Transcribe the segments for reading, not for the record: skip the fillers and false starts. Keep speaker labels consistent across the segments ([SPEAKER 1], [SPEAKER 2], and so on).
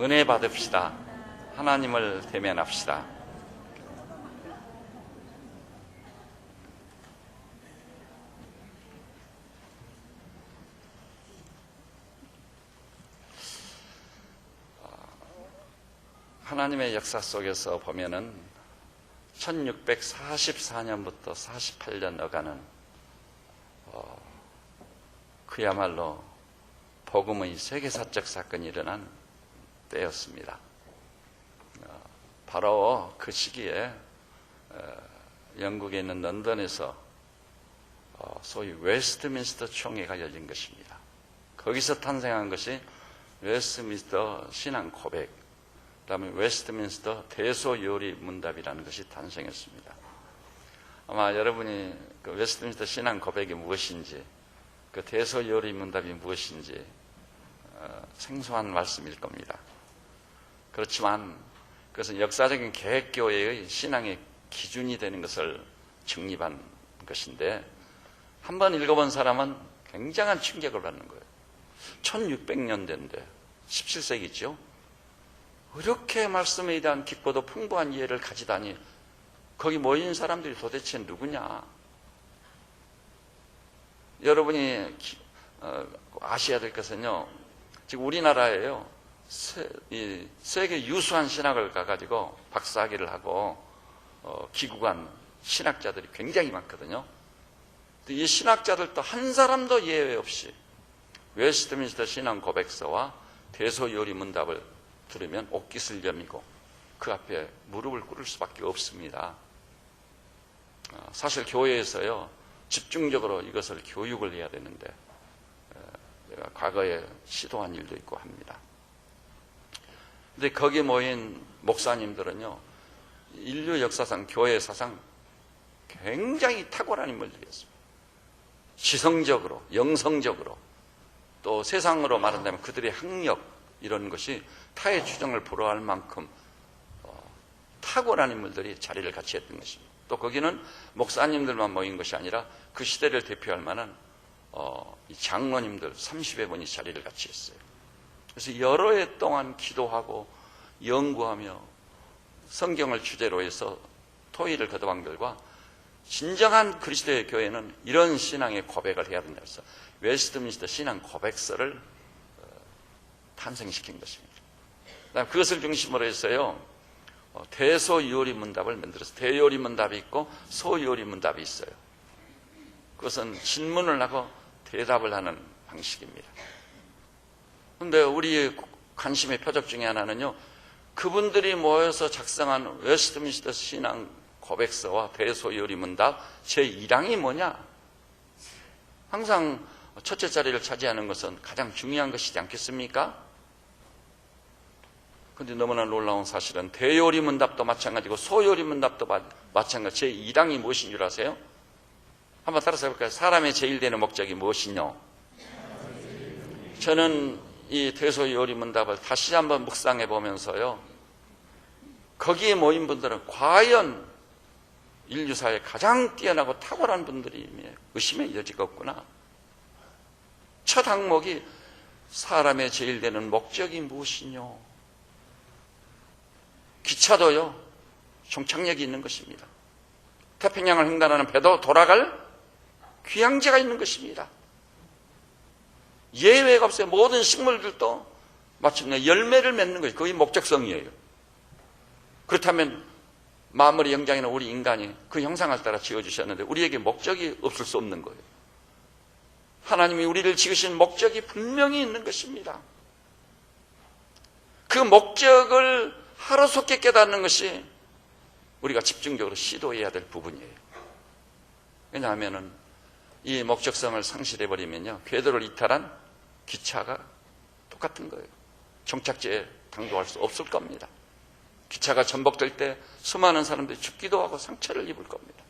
[SPEAKER 1] 은혜 받읍시다. 하나님을 대면합시다. 하나님의 역사 속에서 보면은 1644년부터 48년 어가는 그야말로 복음의 세계사적 사건이 일어난 때였습니다. 바로 그 시기에 영국에 있는 런던에서 소위 웨스트민스터 총회가 열린 것입니다. 거기서 탄생한 것이 웨스트민스터 신앙 고백, 그 다음에 웨스트민스터 대소요리 문답이라는 것이 탄생했습니다. 아마 여러분이 그 웨스트민스터 신앙 고백이 무엇인지, 그 대소요리 문답이 무엇인지 생소한 말씀일 겁니다. 그렇지만 그것은 역사적인 개혁교회의 신앙의 기준이 되는 것을 정립한 것인데, 한번 읽어본 사람은 굉장한 충격을 받는 거예요. 1600년대인데 17세기죠. 이렇게 말씀에 대한 깊고도 풍부한 이해를 가지다니, 거기 모인 사람들이 도대체 누구냐? 여러분이 아셔야 될 것은요, 지금 우리나라에요, 세계 유수한 신학을 가가지고 박사학위를 하고 기국한 신학자들이 굉장히 많거든요. 이 신학자들도 한 사람도 예외 없이 웨스트민스터 신앙 고백서와 대소요리 문답을 들으면 옷깃을 여미고 그 앞에 무릎을 꿇을 수밖에 없습니다. 사실 교회에서요, 집중적으로 이것을 교육을 해야 되는데 제가 과거에 시도한 일도 있고 합니다. 근데 거기 모인 목사님들은요, 인류 역사상, 교회 사상 굉장히 탁월한 인물들이었습니다. 지성적으로, 영성적으로, 또 세상으로 말한다면 그들의 학력, 이런 것이 타의 추정을 불허할 만큼 탁월한 인물들이 자리를 같이 했던 것입니다. 또 거기는 목사님들만 모인 것이 아니라 그 시대를 대표할 만한 장로님들 30여 분이 자리를 같이 했어요. 그래서 여러 해 동안 기도하고 연구하며 성경을 주제로 해서 토의를 거듭한 결과 진정한 그리스도의 교회는 이런 신앙의 고백을 해야 된다 해서 웨스트민스터 신앙 고백서를 탄생시킨 것입니다. 그다음 그것을 중심으로 해서요, 대소요리 문답을 만들어서 대요리 문답이 있고 소요리 문답이 있어요. 그것은 질문을 하고 대답을 하는 방식입니다. 그런데 우리의 관심의 표적 중에 하나는요, 그분들이 모여서 작성한 웨스트민스터 신앙 고백서와 대소요리 문답 제1항이 뭐냐? 항상 첫째 자리를 차지하는 것은 가장 중요한 것이지 않겠습니까? 그런데 너무나 놀라운 사실은 대요리 문답도 마찬가지고 소요리 문답도 마찬가지. 제1항이 무엇인 줄 아세요? 한번 따라서 해볼까요? 사람의 제일 되는 목적이 무엇이뇨? 저는 이 대소요리 문답을 다시 한번 묵상해 보면서요, 거기에 모인 분들은 과연 인류사에 가장 뛰어나고 탁월한 분들이 의심의 여지가 없구나. 첫 항목이 사람의 제일 되는 목적이 무엇이뇨? 기차도요, 종착역이 있는 것입니다. 태평양을 횡단하는 배도 돌아갈 귀향지가 있는 것입니다. 예외가 없어요. 모든 식물들도 마침내 열매를 맺는 것이 그게 목적성이에요. 그렇다면 마무리 영장에는 우리 인간이 그 형상을 따라 지어주셨는데 우리에게 목적이 없을 수 없는 거예요. 하나님이 우리를 지으신 목적이 분명히 있는 것입니다. 그 목적을 하루속히 깨닫는 것이 우리가 집중적으로 시도해야 될 부분이에요. 왜냐하면 이 목적성을 상실해버리면요, 궤도를 이탈한 기차가 똑같은 거예요. 종착지에 당도할 수 없을 겁니다. 기차가 전복될 때 수많은 사람들이 죽기도 하고 상처를 입을 겁니다.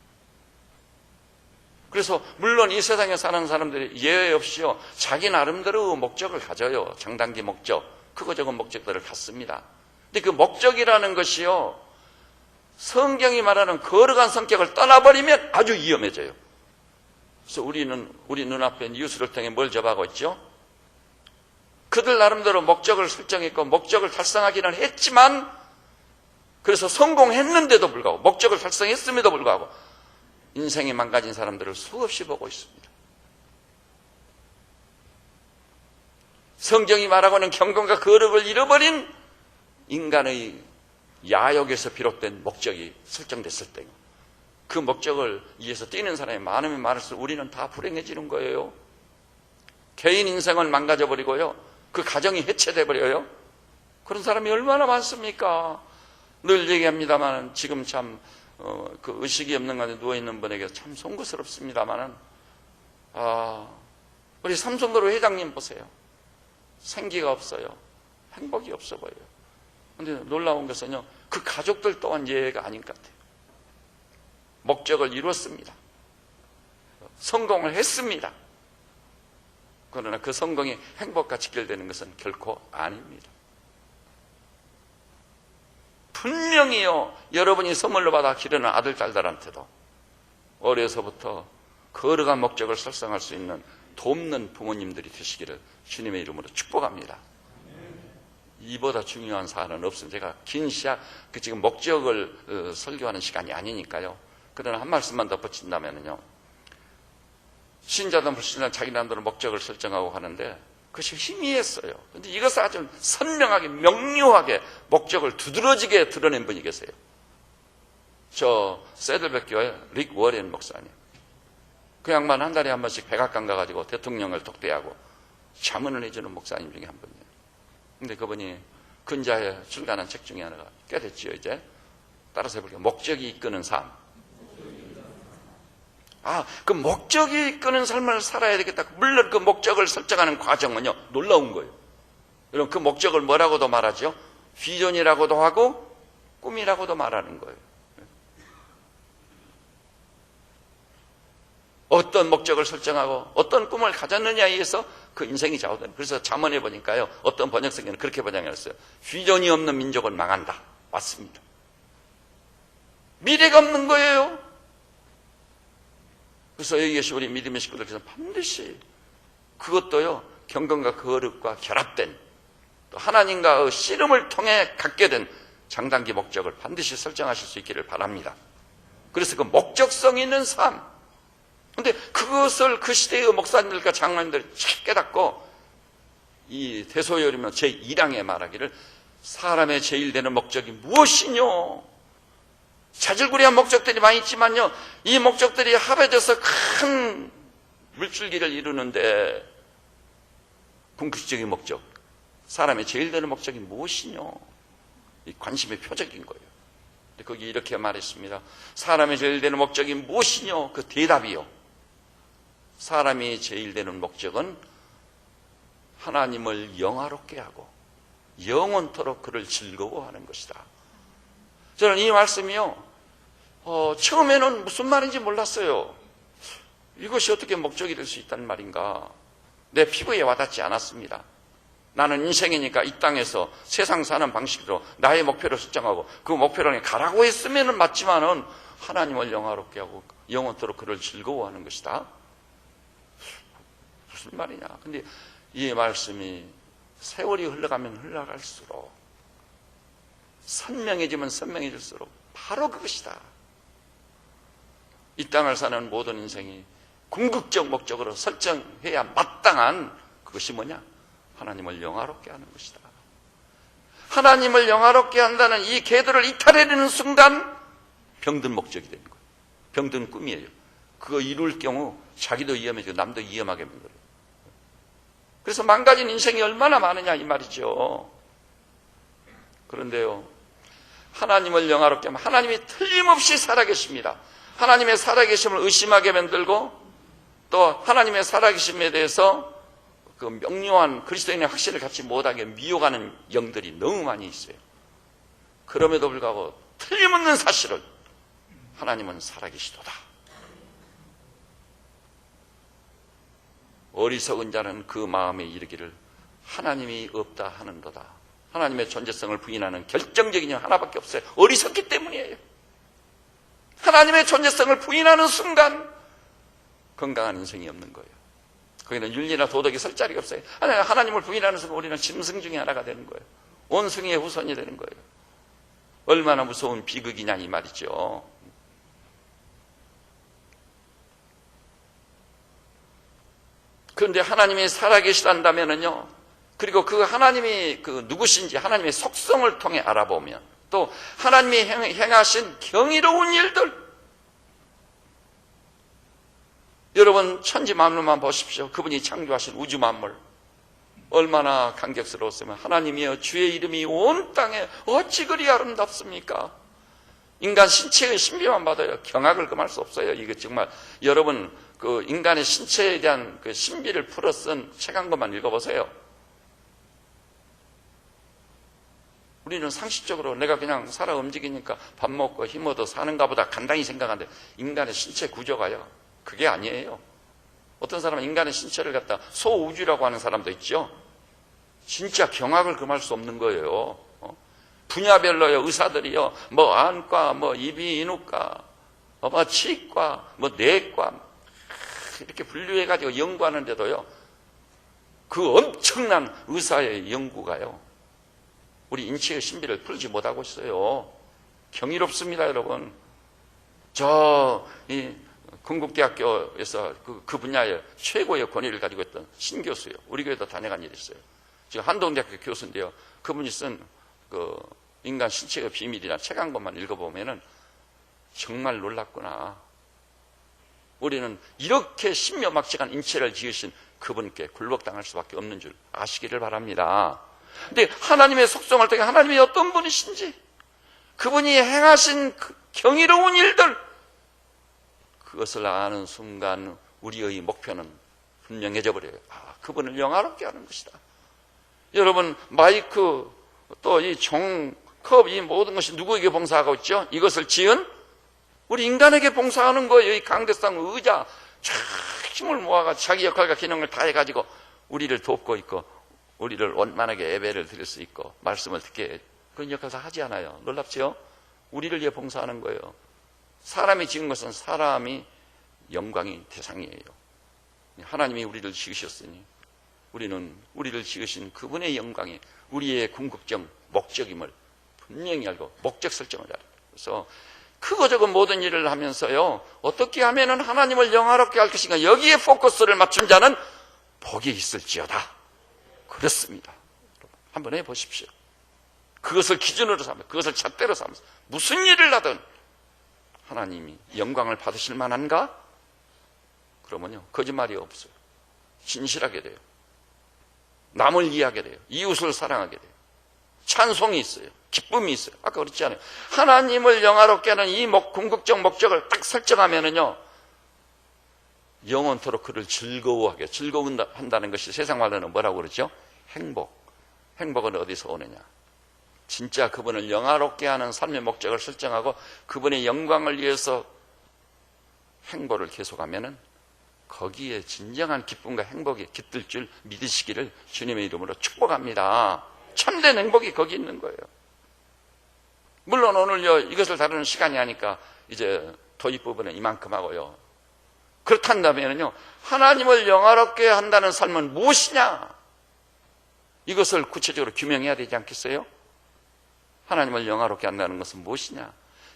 [SPEAKER 1] 그래서 물론 이 세상에 사는 사람들이 예외 없이요, 자기 나름대로 목적을 가져요. 장단기 목적, 크고 적은 목적들을 갖습니다. 근데 그 목적이라는 것이요, 성경이 말하는 거룩한 성격을 떠나버리면 아주 위험해져요. 그래서 우리는 우리 눈앞에 뉴스를 통해 뭘 접하고 있죠? 그들 나름대로 목적을 설정했고 목적을 달성하기는 했지만, 그래서 성공했는데도 불구하고, 목적을 달성했음에도 불구하고 인생이 망가진 사람들을 수없이 보고 있습니다. 성경이 말하고는 경건과 거룩을 잃어버린 인간의 야욕에서 비롯된 목적이 설정됐을 때, 그 목적을 위해서 뛰는 사람이 많으면 많을수록 우리는 다 불행해지는 거예요. 개인 인생을 망가져버리고요, 그 가정이 해체돼버려요. 그런 사람이 얼마나 많습니까? 늘 얘기합니다만, 지금 참 그 의식이 없는 가운데 누워있는 분에게 참 송구스럽습니다만, 우리 삼성그룹 회장님 보세요. 생기가 없어요. 행복이 없어 보여요. 그런데 놀라운 것은요, 그 가족들 또한 예외가 아닌 것 같아요. 목적을 이뤘습니다. 성공을 했습니다. 그러나 그 성공이 행복과 직결되는 것은 결코 아닙니다. 분명히요, 여러분이 선물로 받아 기르는 아들, 딸들한테도 어려서부터 거룩한 목적을 설정할 수 있는 돕는 부모님들이 되시기를 주님의 이름으로 축복합니다. 이보다 중요한 사안은 없습니다. 제가 긴 시간, 지금 목적을 설교하는 시간이 아니니까요. 그러나 한 말씀만 덧붙인다면요, 신자든 불신자든 자기 나름대로 목적을 설정하고 하는데 그것이 희미했어요. 그런데 이것을 아주 선명하게, 명료하게 목적을 두드러지게 드러낸 분이 계세요. 저 세들백 교회 릭 워렌 목사님. 그 양반 한 달에 한 번씩 백악관 가가지고 대통령을 독대하고 자문을 해주는 목사님 중에 한 분이에요. 근데 그분이 근자에 출간한 책 중에 하나가 꽤 됐지요, 이제. 따라서 해볼게요. 목적이 이끄는 삶. 그 목적이 이끄는 삶을 살아야 되겠다. 물론 그 목적을 설정하는 과정은요, 놀라운 거예요. 여러분, 그 목적을 뭐라고도 말하죠? 비전이라고도 하고 꿈이라고도 말하는 거예요. 어떤 목적을 설정하고 어떤 꿈을 가졌느냐에 의해서 그 인생이 좌우되는. 그래서 잠언에 보니까요, 어떤 번역성에는 그렇게 번역했어요. 비전이 없는 민족은 망한다. 맞습니다. 미래가 없는 거예요. 그래서 여기 계신 우리 믿음의 식구들께서 반드시 그것도요, 경건과 거룩과 결합된, 또 하나님과의 씨름을 통해 갖게 된 장단기 목적을 반드시 설정하실 수 있기를 바랍니다. 그래서 그 목적성 있는 삶, 근데 그것을 그 시대의 목사님들과 장로님들이 잘 깨닫고, 이 대소요리면 제1항에 말하기를 사람의 제일 되는 목적이 무엇이뇨? 자질구레한 목적들이 많이 있지만요, 이 목적들이 합해져서 큰 물줄기를 이루는데, 궁극적인 목적, 사람의 제일 되는 목적이 무엇이뇨? 이 관심의 표적인 거예요. 거기 이렇게 말했습니다. 사람의 제일 되는 목적이 무엇이뇨? 그 대답이요, 사람이 제일 되는 목적은 하나님을 영화롭게 하고 영원토록 그를 즐거워하는 것이다. 저는 이 말씀이요, 처음에는 무슨 말인지 몰랐어요. 이것이 어떻게 목적이 될 수 있다는 말인가. 내 피부에 와닿지 않았습니다. 나는 인생이니까 이 땅에서 세상 사는 방식으로 나의 목표를 설정하고 그 목표를 가라고 했으면 맞지만은 하나님을 영화롭게 하고 영원토록 그를 즐거워하는 것이다. 무슨 말이냐. 근데 이 말씀이 세월이 흘러가면 흘러갈수록, 선명해지면 선명해질수록 바로 그것이다. 이 땅을 사는 모든 인생이 궁극적 목적으로 설정해야 마땅한 그것이 뭐냐? 하나님을 영화롭게 하는 것이다. 하나님을 영화롭게 한다는 이 궤도를 이탈해내는 순간 병든 목적이 되는 거예요. 병든 꿈이에요. 그거 이룰 경우 자기도 위험해지고 남도 위험하게 만들어요. 그래서 망가진 인생이 얼마나 많으냐 이 말이죠. 그런데요, 하나님을 영화롭게 하면 하나님이 틀림없이 살아계십니다. 하나님의 살아계심을 의심하게 만들고, 또 하나님의 살아계심에 대해서 그 명료한 그리스도인의 확신을 갖지 못하게 미혹하는 영들이 너무 많이 있어요. 그럼에도 불구하고 틀림없는 사실은 하나님은 살아계시도다. 어리석은 자는 그 마음에 이르기를 하나님이 없다 하는도다. 하나님의 존재성을 부인하는 결정적인 이유 하나밖에 없어요. 어리석기 때문이에요. 하나님의 존재성을 부인하는 순간 건강한 인생이 없는 거예요. 거기는 윤리나 도덕이 설 자리가 없어요. 아니, 하나님을 부인하는 순간 우리는 짐승 중에 하나가 되는 거예요. 원숭이의 후손이 되는 거예요. 얼마나 무서운 비극이냐 이 말이죠. 그런데 하나님이 살아계시단다면은요, 그리고 그 하나님이 그 누구신지 하나님의 속성을 통해 알아보면, 또 하나님이 행하신 경이로운 일들, 여러분 천지 만물만 보십시오. 그분이 창조하신 우주 만물 얼마나 감격스러웠으면, 하나님이여 주의 이름이 온 땅에 어찌 그리 아름답습니까? 인간 신체의 신비만 받아요. 경악을 금할 수 없어요. 이게 정말 여러분 그 인간의 신체에 대한 그 신비를 풀어 쓴 책 한 권만 읽어보세요. 우리는 상식적으로 내가 그냥 살아 움직이니까 밥 먹고 힘 얻어 사는가 보다 간단히 생각하는데, 인간의 신체 구조가요, 그게 아니에요. 어떤 사람은 인간의 신체를 갖다 소우주라고 하는 사람도 있죠. 진짜 경악을 금할 수 없는 거예요. 분야별로요, 의사들이요, 뭐 안과, 뭐 이비인후과, 뭐 치과, 뭐 내과 이렇게 분류해가지고 연구하는데도요, 그 엄청난 의사의 연구가요, 우리 인체의 신비를 풀지 못하고 있어요. 경이롭습니다, 여러분. 이 건국대학교에서 그 분야의 최고의 권위를 가지고 있던 신교수예요. 우리 교회도 다녀간 일이 있어요. 지금 한동대학교 교수인데요. 그분이 쓴 그 인간 신체의 비밀이라는 책 한 권만 읽어보면은 정말 놀랍구나. 우리는 이렇게 신묘막측한 인체를 지으신 그분께 굴복당할 수밖에 없는 줄 아시기를 바랍니다. 근데 하나님의 속성을 통해 하나님이 어떤 분이신지, 그분이 행하신 그 경이로운 일들, 그것을 아는 순간 우리의 목표는 분명해져 버려요. 그분을 영화롭게 하는 것이다. 여러분, 마이크, 또 이 종, 컵, 이 모든 것이 누구에게 봉사하고 있죠? 이것을 지은 우리 인간에게 봉사하는 거예요. 이 강대상 의자 쫙 힘을 모아가 자기 역할과 기능을 다 해가지고 우리를 돕고 있고, 우리를 원만하게 예배를 드릴 수 있고 말씀을 듣게, 그런 역할을 다 하지 않아요. 놀랍죠? 우리를 위해 봉사하는 거예요. 사람이 지은 것은 사람이 영광의 대상이에요. 하나님이 우리를 지으셨으니 우리는 우리를 지으신 그분의 영광이 우리의 궁극적 목적임을 분명히 알고 목적 설정을 알아요. 그래서 크고 작은 모든 일을 하면서요, 어떻게 하면 하나님을 영화롭게 할 것인가, 여기에 포커스를 맞춘 자는 복이 있을지어다. 그렇습니다. 한번 해보십시오. 그것을 기준으로 삼으면서, 그것을 잣대로 삼으면서 무슨 일을 하든 하나님이 영광을 받으실 만한가? 그러면요, 거짓말이 없어요. 진실하게 돼요. 남을 이해하게 돼요. 이웃을 사랑하게 돼요. 찬송이 있어요. 기쁨이 있어요. 아까 그랬지 않아요? 하나님을 영화롭게 하는 이 궁극적 목적을 딱 설정하면은요, 영원토록 그를 즐거워하게, 즐거워한다는 것이 세상 말로는 뭐라고 그러죠? 행복. 행복은 어디서 오느냐? 진짜 그분을 영화롭게 하는 삶의 목적을 설정하고 그분의 영광을 위해서 행보를 계속하면은 거기에 진정한 기쁨과 행복이 깃들 줄 믿으시기를 주님의 이름으로 축복합니다. 참된 행복이 거기 있는 거예요. 물론 오늘요, 이것을 다루는 시간이 아니까 이제 도입 부분은 이만큼 하고요. 그렇다면요, 하나님을 영화롭게 한다는 삶은 무엇이냐? 이것을 구체적으로 규명해야 되지 않겠어요? 하나님을 영화롭게 한다는 것은 무엇이냐?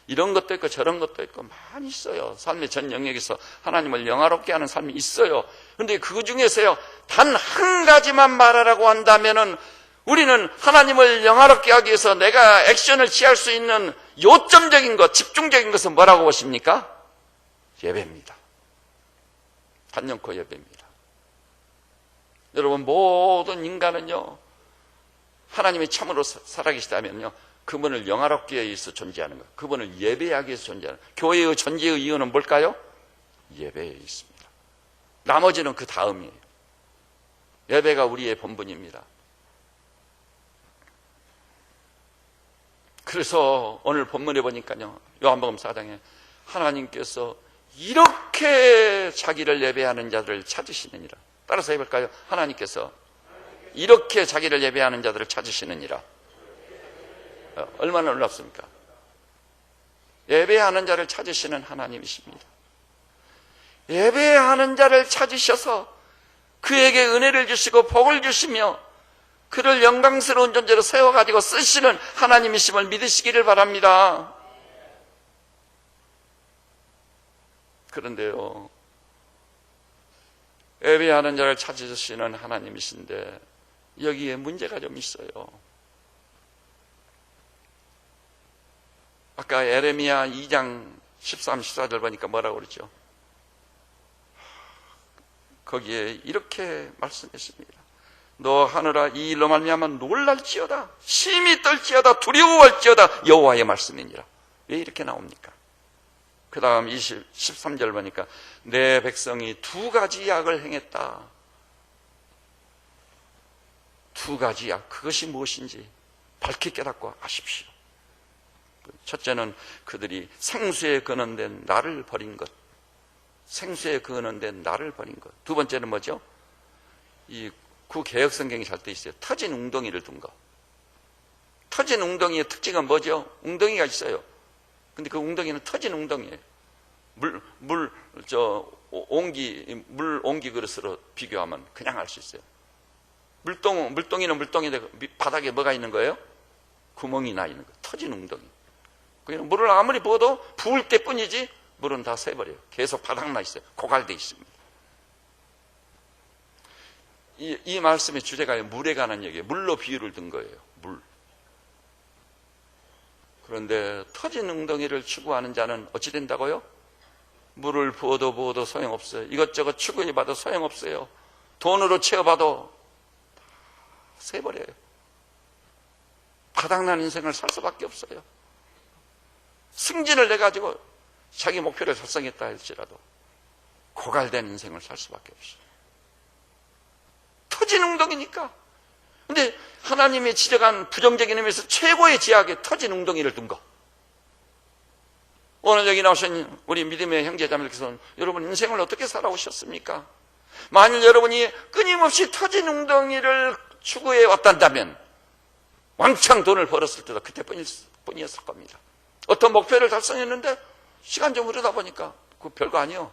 [SPEAKER 1] 이런 것도 있고 저런 것도 있고 많이 있어요. 삶의 전 영역에서 하나님을 영화롭게 하는 삶이 있어요. 그런데 그 중에서요, 단 한 가지만 말하라고 한다면은 우리는 하나님을 영화롭게 하기 위해서 내가 액션을 취할 수 있는 요점적인 것, 집중적인 것은 뭐라고 보십니까? 예배입니다. 단연코 예배입니다. 여러분, 모든 인간은요, 하나님이 참으로 살아계시다면요, 그분을 영화롭게 위해서 존재하는 것, 그분을 예배하기 위해서 존재하는 것. 교회의 존재의 이유는 뭘까요? 예배에 있습니다. 나머지는 그 다음이에요. 예배가 우리의 본분입니다. 그래서 오늘 본문에 보니까요, 요한복음 4장에 하나님께서 이렇게 자기를 예배하는 자들을 찾으시느니라. 따라서 해볼까요? 하나님께서 이렇게 자기를 예배하는 자들을 찾으시느니라. 얼마나 놀랍습니까? 예배하는 자를 찾으시는 하나님이십니다. 예배하는 자를 찾으셔서 그에게 은혜를 주시고 복을 주시며 그를 영광스러운 존재로 세워가지고 쓰시는 하나님이심을 믿으시기를 바랍니다. 그런데요, 예배하는 자를 찾으시는 하나님이신데 여기에 문제가 좀 있어요. 아까 예레미야 2장 13, 14절 보니까 뭐라고 그러죠? 거기에 이렇게 말씀했습니다. 너 하늘아 이 일로 말미암아 놀랄지어다 심히 떨지어다 두려워할지어다 여호와의 말씀이니라. 왜 이렇게 나옵니까? 그 다음 13절 보니까 내 백성이 두 가지 약을 행했다. 두 가지 약, 그것이 무엇인지 밝히 깨닫고 아십시오. 첫째는 그들이 생수에 근원된 나를 버린 것, 생수에 근원된 나를 버린 것. 두 번째는 뭐죠? 이 구개혁성경이 잘 돼 있어요. 터진 웅덩이를 둔 것. 터진 웅덩이의 특징은 뭐죠? 웅덩이가 있어요. 근데 그 웅덩이는 터진 웅덩이에요. 물 옹기 그릇으로 비교하면 그냥 알 수 있어요. 물동이는 물동인데 바닥에 뭐가 있는 거예요? 구멍이 나 있는 거예요. 터진 웅덩이. 그냥 물을 아무리 부어도 부을 때뿐이지 물은 다 새버려요. 계속 바닥나 있어요. 고갈돼 있습니다. 이 말씀의 주제가 물에 관한 얘기예요. 물로 비유를 든 거예요. 물. 그런데 터진 웅덩이를 추구하는 자는 어찌 된다고요? 물을 부어도 소용없어요. 이것저것 추구해봐도 소용없어요. 돈으로 채워봐도 다 새버려요. 바닥난 인생을 살 수밖에 없어요. 승진을 내가지고 자기 목표를 달성했다 할지라도 고갈된 인생을 살 수밖에 없어요. 터진 웅덩이니까. 근데 하나님이 지적한 부정적인 의미에서 최고의 지약에 터진 웅덩이를 둔 거. 오늘 여기 나오신 우리 믿음의 형제자매께서는 여러분 인생을 어떻게 살아오셨습니까? 만일 여러분이 끊임없이 터진 웅덩이를 추구해 왔단다면 왕창 돈을 벌었을 때도 그때뿐이었을 겁니다. 어떤 목표를 달성했는데 시간 좀 흐르다 보니까 그 별거 아니요.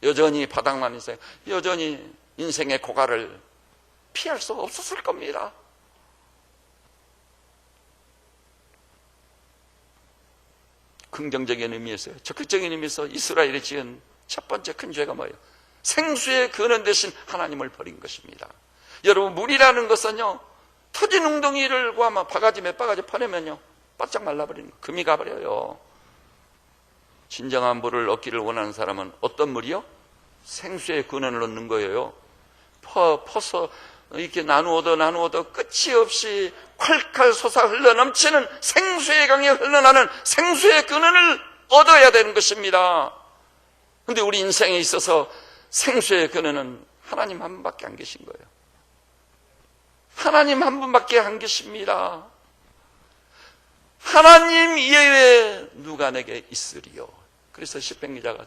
[SPEAKER 1] 여전히 바닥난 인생, 여전히 인생의 고갈을 피할 수 없었을 겁니다. 긍정적인 의미에서요. 적극적인 의미에서 이스라엘이 지은 첫 번째 큰 죄가 뭐예요? 생수의 근원 되신 하나님을 버린 것입니다. 여러분 물이라는 것은요, 터진 웅덩이를 구하면 바가지 몇 바가지 퍼내면요 바짝 말라버리는 거, 금이 가버려요. 진정한 물을 얻기를 원하는 사람은 어떤 물이요? 생수의 근원을 얻는 거예요. 퍼서 이렇게 나누어도 끝이 없이 콸콸 솟아 흘러넘치는 생수의 강에 흘러나는 생수의 근원을 얻어야 되는 것입니다. 그런데 우리 인생에 있어서 생수의 근원은 하나님 한 분밖에 안 계신 거예요. 하나님 한 분밖에 안 계십니다. 하나님 이외에 누가 내게 있으리요. 그래서 시편 기자가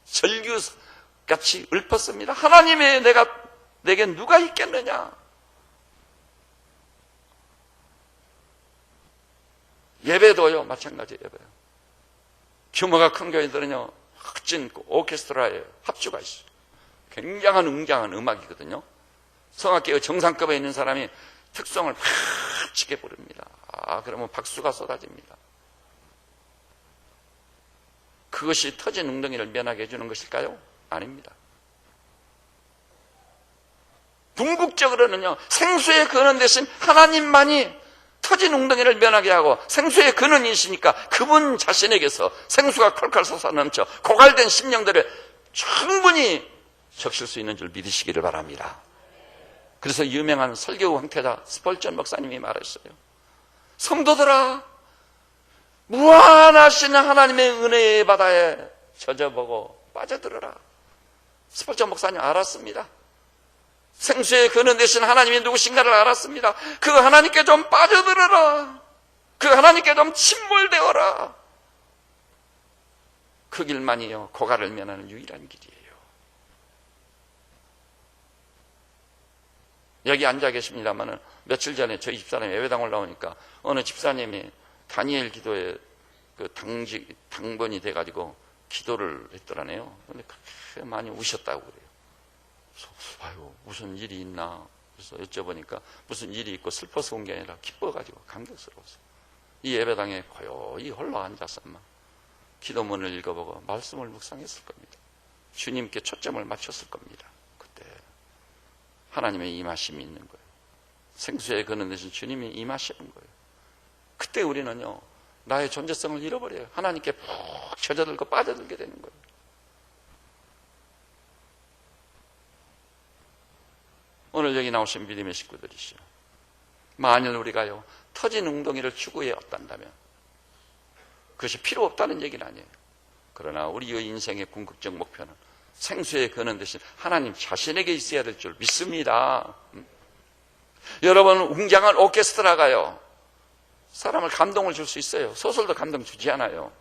[SPEAKER 1] 절규같이 읊었습니다. 하나님의 내게 누가 있겠느냐. 예배도요 마찬가지예요. 예배요. 규모가 큰 교회들은요 멋진 오케스트라에 합주가 있어요. 굉장한 웅장한 음악이거든요. 성악계의 정상급에 있는 사람이 특성을 멋지게 부릅니다. 그러면 박수가 쏟아집니다. 그것이 터진 웅덩이를 면하게 해주는 것일까요? 아닙니다. 궁극적으로는요, 생수의 근원 대신 하나님만이 터진 웅덩이를 면하게 하고 생수의 근원이시니까 그분 자신에게서 생수가 콸콸 솟아넘쳐 고갈된 심령들을 충분히 적실 수 있는 줄 믿으시기를 바랍니다. 그래서 유명한 설교 황태자 스펄전 목사님이 말했어요. 성도들아, 무한하신 하나님의 은혜의 바다에 젖어보고 빠져들어라. 스펄전 목사님 알았습니다. 생수의 근원 되신 하나님이 누구신가를 알았습니다. 그 하나님께 좀 빠져들어라. 그 하나님께 좀 침몰되어라. 그 길만이요 고갈을 면하는 유일한 길이에요. 여기 앉아 계십니다마는 며칠 전에 저희 집사람이 예배당 올라오니까 어느 집사님이 다니엘 기도에 그 당번이 돼가지고 기도를 했더라네요. 그런데 많이 우셨다고 그래요. 아유, 무슨 일이 있나? 그래서 여쭤보니까 무슨 일이 있고 슬퍼서 온 게 아니라 기뻐가지고 감격스러워서 이 예배당에 고요히 홀로 앉아서만 기도문을 읽어보고 말씀을 묵상했을 겁니다. 주님께 초점을 맞췄을 겁니다. 그때 하나님의 임하심이 있는 거예요. 생수에 거는 대신 주님이 임하시는 거예요. 그때 우리는요, 나의 존재성을 잃어버려요. 하나님께 푹 젖어들고 빠져들게 되는 거예요. 오늘 여기 나오신 믿음의 식구들이시죠. 만일 우리가요, 터진 웅덩이를 추구해 왔단다면 그것이 필요 없다는 얘기는 아니에요. 그러나 우리의 인생의 궁극적 목표는 생수에 거는 대신 하나님 자신에게 있어야 될 줄 믿습니다. 여러분, 웅장한 오케스트라가요, 사람을 감동을 줄 수 있어요. 소설도 감동 주지 않아요.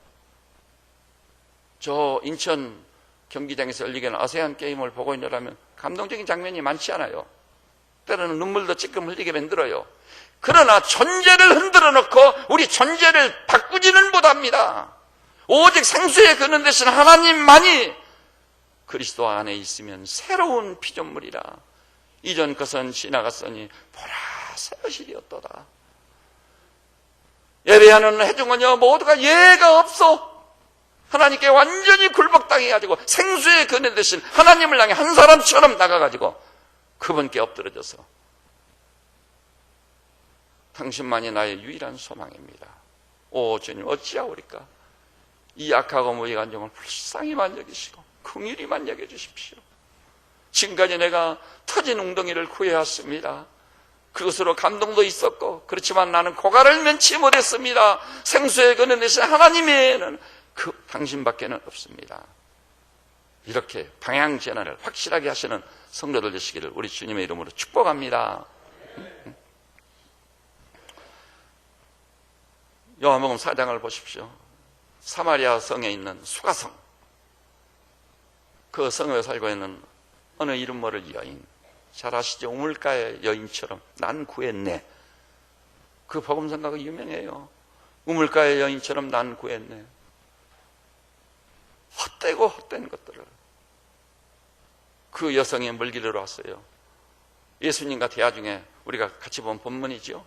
[SPEAKER 1] 저 인천 경기장에서 열리게 하는 아세안 게임을 보고 있느라면 감동적인 장면이 많지 않아요. 때로는 눈물도 찔끔 흘리게 만들어요. 그러나 존재를 흔들어 놓고 우리 존재를 바꾸지는 못합니다. 오직 생수에 거는 대신 하나님만이 그리스도 안에 있으면 새로운 피조물이라. 이전 것은 지나갔으니 보라 새것이 되었도다. 예배하는 회중은요, 모두가 예가 없어. 하나님께 완전히 굴복당해가지고 생수에 거는 대신 하나님을 향해 한 사람처럼 나가가지고 그분께 엎드려져서 당신만이 나의 유일한 소망입니다. 오 주님, 어찌하오리까? 이 악하고 무익한 종을 불쌍히만 여기시고 긍휼히만 여겨주십시오. 지금까지 내가 터진 웅덩이를 구해왔습니다. 그것으로 감동도 있었고, 그렇지만 나는 고갈을 면치 못했습니다. 생수에 거는 대신 하나님에는 그 당신밖에는 없습니다. 이렇게 방향 전환을 확실하게 하시는 성도들 되시기를 우리 주님의 이름으로 축복합니다. 요한복음 4장을 보십시오. 사마리아 성에 있는 수가성, 그 성에 살고 있는 어느 이름 모를 여인, 잘 아시죠? 우물가의 여인처럼 난 구했네. 그 복음성가가 유명해요. 우물가의 여인처럼 난 구했네. 헛되고 헛된 것들을 그 여성이 물기르러 왔어요. 예수님과 대화 중에 우리가 같이 본 본문이죠.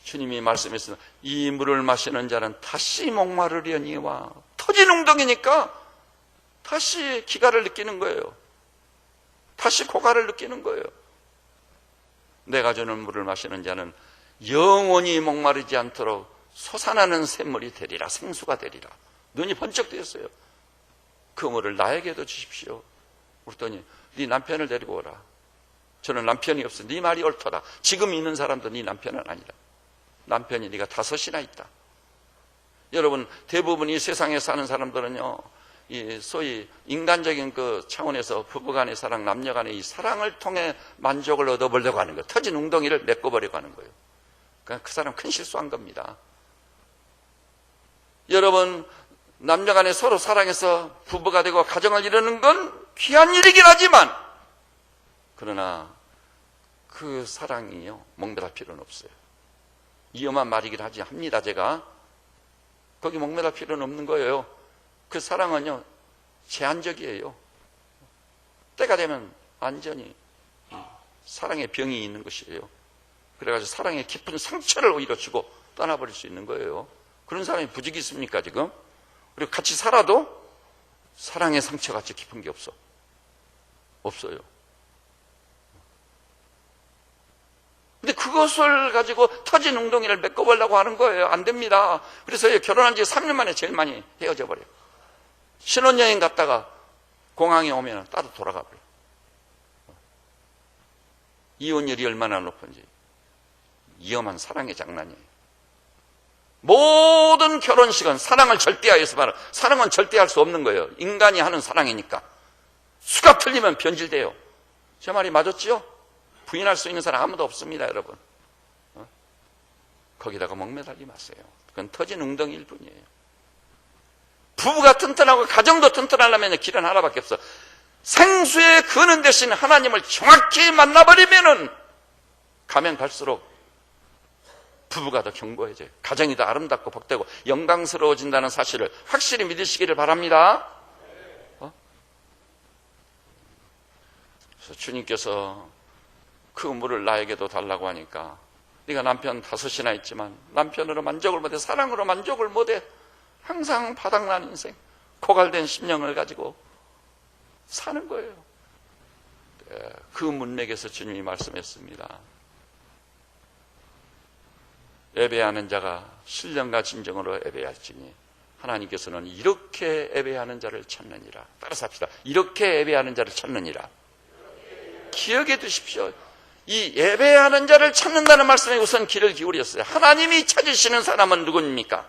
[SPEAKER 1] 주님이 말씀했습니다. 이 물을 마시는 자는 다시 목마르려니와, 터진 웅덩이니까 다시 기갈을 느끼는 거예요. 다시 고갈을 느끼는 거예요. 내가 주는 물을 마시는 자는 영원히 목마르지 않도록 솟아나는 샘물이 되리라, 생수가 되리라. 눈이 번쩍 뜨였어요. 그 물을 나에게도 주십시오. 그랬더니 네 남편을 데리고 오라. 저는 남편이 없어. 네 말이 옳더라. 지금 있는 사람도 네 남편은 아니라. 남편이 네가 5이나 있다. 여러분, 대부분 이 세상에 사는 사람들은요, 이 소위 인간적인 그 차원에서 부부간의 사랑, 남녀간의 이 사랑을 통해 만족을 얻어보려고 하는 거예요. 터진 웅덩이를 메꿔보려고 하는 거예요. 그러니까 그 사람 큰 실수한 겁니다. 여러분, 남녀간에 서로 사랑해서 부부가 되고 가정을 이루는 건 귀한 일이긴 하지만, 그러나 그 사랑이요, 목매달 필요는 없어요. 위험한 말이긴 하지 합니다. 제가 거기 목매달 필요는 없는 거예요. 그 사랑은요, 제한적이에요. 때가 되면 완전히 사랑의 병이 있는 것이에요. 그래가지고 사랑의 깊은 상처를 오히려 주고 떠나버릴 수 있는 거예요. 그런 사람이 부족이 있습니까 지금? 그리고 같이 살아도 사랑의 상처같이 깊은 게 없어요. 근데 그것을 가지고 터진 웅덩이를 메꿔보려고 하는 거예요. 안 됩니다. 그래서 결혼한 지 3년 만에 제일 많이 헤어져 버려요. 신혼여행 갔다가 공항에 오면 따로 돌아가 버려요. 이혼율이 얼마나 높은지. 위험한 사랑의 장난이에요. 모든 결혼식은 사랑을 절대화해서 말해요. 사랑은 절대할 수 없는 거예요. 인간이 하는 사랑이니까. 수가 틀리면 변질돼요. 제 말이 맞았지요? 부인할 수 있는 사람 아무도 없습니다, 여러분. 거기다가 목매달리 마세요. 그건 터진 웅덩이일 뿐이에요. 부부가 튼튼하고 가정도 튼튼하려면 길은 하나밖에 없어. 생수에 거는 대신 하나님을 정확히 만나버리면은 가면 갈수록 부부가 더 견고해져요. 가정이 더 아름답고 복되고 영광스러워진다는 사실을 확실히 믿으시기를 바랍니다. 그래서 주님께서 그 물을 나에게도 달라고 하니까 네가 남편 5이나 있지만 남편으로 만족을 못해, 사랑으로 만족을 못해, 항상 바닥난 인생, 고갈된 심령을 가지고 사는 거예요. 그 문맥에서 주님이 말씀했습니다. 예배하는 자가 신령과 진정으로 예배할지니 하나님께서는 이렇게 예배하는 자를 찾느니라. 따라서 합시다. 이렇게 예배하는 자를 찾느니라. 기억해 두십시오. 이 예배하는 자를 찾는다는 말씀에 우선 귀를 기울였어요. 하나님이 찾으시는 사람은 누구입니까?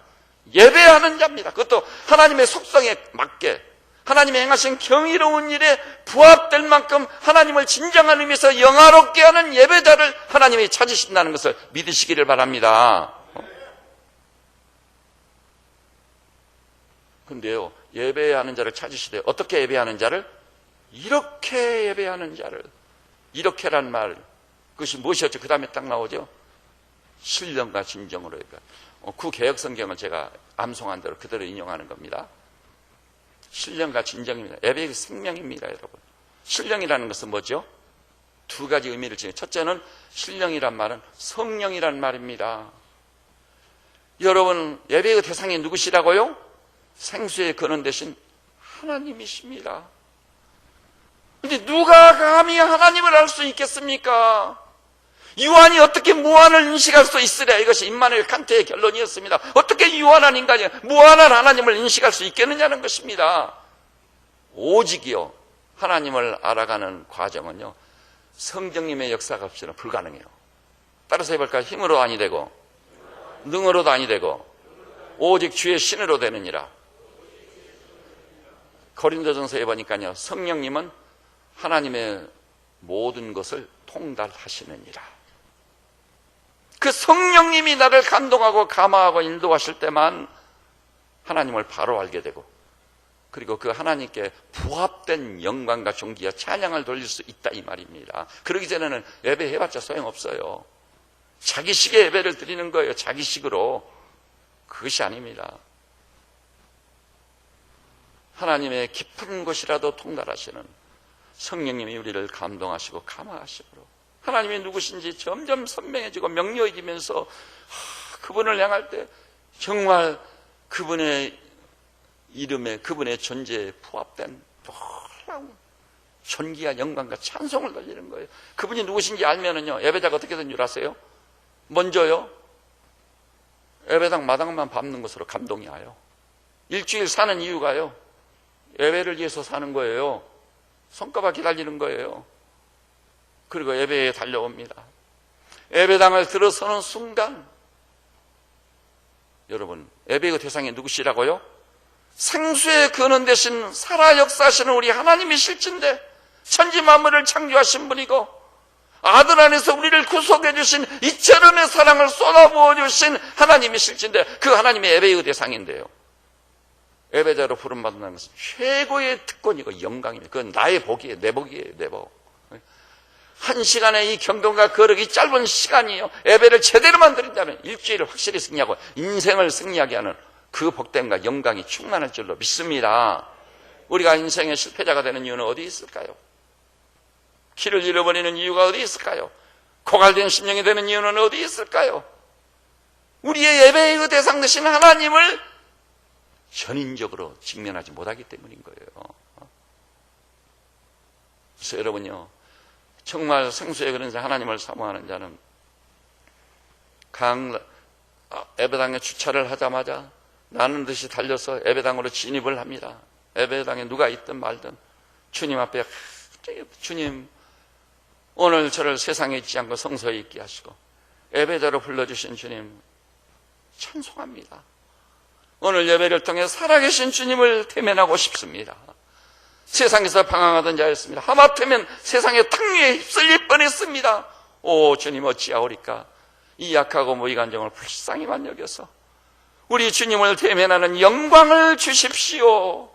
[SPEAKER 1] 예배하는 자입니다. 그것도 하나님의 속성에 맞게, 하나님의 행하신 경이로운 일에 부합될 만큼 하나님을 진정한 의미에서 영화롭게 하는 예배자를 하나님이 찾으신다는 것을 믿으시기를 바랍니다. 근데요, 예배하는 자를 찾으시되, 어떻게 예배하는 자를? 이렇게 예배하는 자를. 이렇게란 말, 그것이 무엇이었죠? 그 다음에 딱 나오죠. 신령과 진정으로 예배. 구개역 성경을 제가 암송한 대로 그대로 인용하는 겁니다. 신령과 진정입니다. 예배의 생명입니다, 여러분. 신령이라는 것은 뭐죠? 두 가지 의미를 지니요. 첫째는 신령이란 말은 성령이란 말입니다. 여러분, 예배의 대상이 누구시라고요? 생수의 근원 되신 하나님이십니다. 근데 누가 감히 하나님을 알 수 있겠습니까? 유한이 어떻게 무한을 인식할 수 있으랴. 이것이 임마누엘 칸트의 결론이었습니다. 어떻게 유한한 인간이 무한한 하나님을 인식할 수 있겠느냐는 것입니다. 오직이요, 하나님을 알아가는 과정은요, 성령님의 역사가 없이는 불가능해요. 따라서 해볼까요? 힘으로 아니 되고 능으로도 아니 되고 오직 주의 신으로 되느니라. 고린도전서에 보니까요, 성령님은 하나님의 모든 것을 통달하시느니라. 그 성령님이 나를 감동하고 감화하고 인도하실 때만 하나님을 바로 알게 되고, 그리고 그 하나님께 부합된 영광과 존귀와 찬양을 돌릴 수 있다, 이 말입니다. 그러기 전에는 예배해봤자 소용없어요. 자기식의 예배를 드리는 거예요. 자기식으로. 그것이 아닙니다. 하나님의 깊은 곳이라도 통달하시는 성령님이 우리를 감동하시고 감화하시고, 하나님이 누구신지 점점 선명해지고 명료해지면서 그분을 향할 때 정말 그분의 이름에, 그분의 존재에 부합된 놀라운 존귀와 영광과 찬송을 돌리는 거예요. 그분이 누구신지 알면은요, 예배자가 어떻게든 줄 아세요? 먼저요, 예배당 마당만 밟는 것으로 감동이 와요. 일주일 사는 이유가요, 예배를 위해서 사는 거예요. 손꼽아 기다리는 거예요. 그리고 예배에 달려옵니다. 예배당을 들어서는 순간, 여러분, 예배의 대상이 누구시라고요? 생수의 근원 되신 살아 역사하시는 우리 하나님이 실진데, 천지 만물을 창조하신 분이고 아들 안에서 우리를 구속해 주신 이처럼의 사랑을 쏟아부어 주신 하나님이 실진데, 그 하나님의 예배의 대상인데요, 예배자로 부름받는다는 것은 최고의 특권이고 영광입니다. 그건 나의 복이에요. 내 복이에요. 내 복. 1시간의 이 경동과 거룩이 짧은 시간이에요. 예배를 제대로만 드린다면 일주일을 확실히 승리하고 인생을 승리하게 하는 그 복됨과 영광이 충만할 줄로 믿습니다. 우리가 인생의 실패자가 되는 이유는 어디 있을까요? 길을 잃어버리는 이유가 어디 있을까요? 고갈된 심령이 되는 이유는 어디 있을까요? 우리의 예배의 대상 되신 하나님을 전인적으로 직면하지 못하기 때문인 거예요. 그래서 여러분요, 정말 생수에 그런 하나님을 사모하는 자는 예배당에 주차를 하자마자 나는 듯이 달려서 예배당으로 진입을 합니다. 예배당에 누가 있든 말든 주님 앞에, 주님, 오늘 저를 세상에 있지 않고 성소에 있게 하시고 예배자로 불러주신 주님 찬송합니다. 오늘 예배를 통해 살아계신 주님을 대면하고 싶습니다. 세상에서 방황하던 자였습니다. 하마터면 세상의 탕류에 휩쓸릴 뻔했습니다. 오 주님, 어찌하오리까? 이 약하고 무의간정을 불쌍히만 여겨서 우리 주님을 대면하는 영광을 주십시오.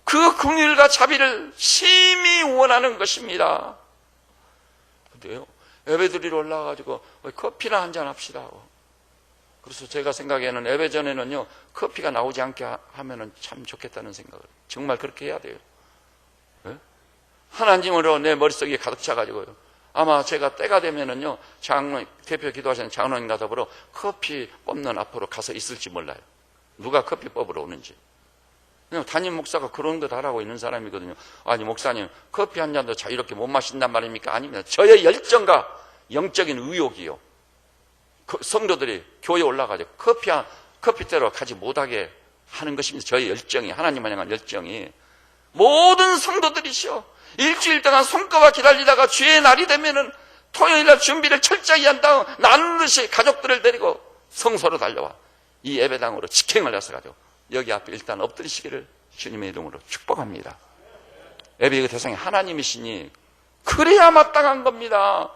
[SPEAKER 1] 그 긍휼과 자비를 심히 원하는 것입니다. 근데요, 예배드리러 올라가가지고 커피나 한잔 합시다. 그래서 제가 생각에는 예배 전에는요, 커피가 나오지 않게 하면은 참 좋겠다는 생각을, 정말 그렇게 해야 돼요. 네? 하나님으로 내 머릿속에 가득 차가지고요. 아마 제가 때가 되면은요, 대표 기도하시는 장로님과 더불어 커피 뽑는 앞으로 가서 있을지 몰라요. 누가 커피 뽑으러 오는지. 그냥 담임 목사가 그런 거 하라고 있는 사람이거든요. 아니, 목사님, 커피 한 잔도 자유롭게 못 마신단 말입니까? 아닙니다. 저의 열정과 영적인 의욕이요. 성도들이 교회에 올라가죠. 커피대로 가지 못하게 하는 것입니다. 저의 열정이, 하나님을 향한 열정이. 모든 성도들이시오. 일주일 동안 손꼽아 기다리다가 주의 날이 되면은 토요일날 준비를 철저히 한 다음 나는 듯이 가족들을 데리고 성소로 달려와 이 예배당으로 직행을 해서 가지고 여기 앞에 일단 엎드리시기를 주님의 이름으로 축복합니다. 예배의 대상이 하나님이시니 그래야 마땅한 겁니다.